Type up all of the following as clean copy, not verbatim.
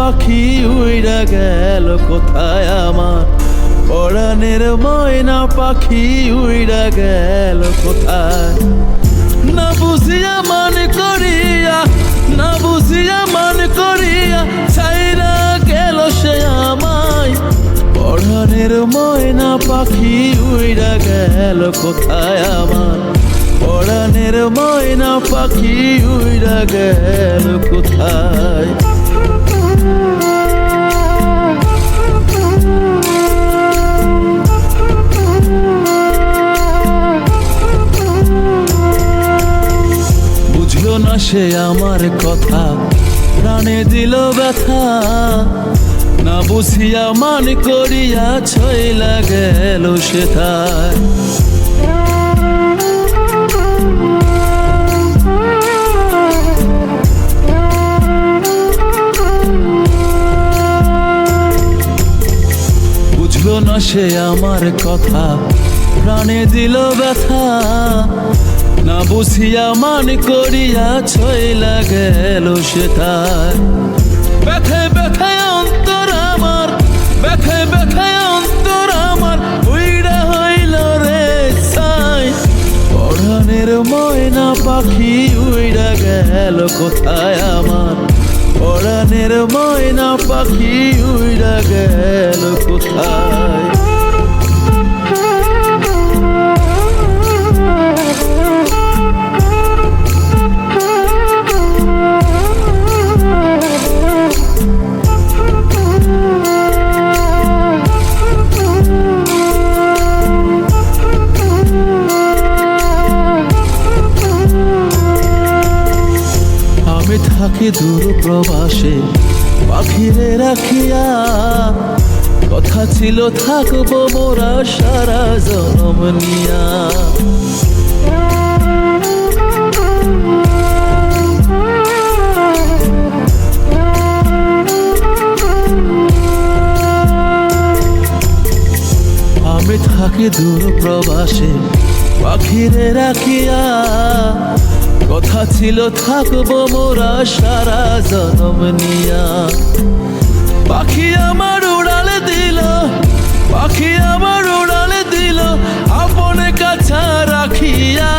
পাখি উইড়া গেল কোথায় আমার পরাণের ময়না পাখি উইড়া গেল কোথায় না বুঝিয়া মান করিয়া না বুঝিয়া মান করিয়া ছাইরা গেল সে আমায় পরাণের ময়না পাখি উইড়া গেল কোথায় আমার পরাণের ময়না পাখি উইড়া গেল কোথায় বুঝলো না সে আমার কথা প্রাণে দিল ব্যথা না বুঝিয়া মান করিয়া ছইলা গেল সেথায় বুঝলো না সে আমার কথা প্রাণে দিল ব্যথা না বুঝিয়া মান করিয়া ছইলা গেল সেথায় ব্যথে ব্যথে অন্তর আমার ব্যথে ব্যথে অন্তর আমার উইড়া হইল রে ছাই পরাণের ময়না পাখি উইড়া গেল কোথায় আমার পরাণের ময়না পাখি উইড়া গেল কোথায় আমি থাকি দূর প্রবাসে পাখিরে রাখিয়া কথা ছিল থাকবো মোরা সারা জনম নিয়া আমি থাকি দূর প্রবাসে পাখিরে রাখিয়া কথা ছিল থাকবো মোরা সারা জনম নিয়া পাখি আমার উড়ালে দিল পাখি আমার উড়ালে দিল আপনে কাছা রাখিয়া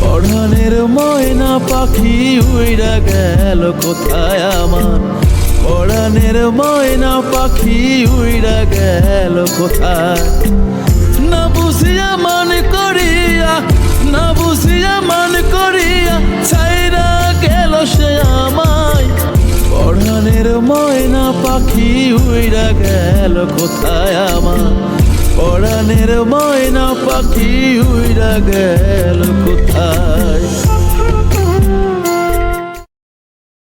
পরাণের ময়না পাখি উইড়া গেল কোথায় আমার পরাণের ময়না পাখি উইড়া গেল কোথায় না বুঝিয়া মান করিয়া না বুঝিয়া মান করিয়া ছাইরা গেল সে আমায় পরাণের ময়না পাখি উইড়া গেল কোথায় আমার পরাণের ময়না পাখি উইড়া গেল কোথায়।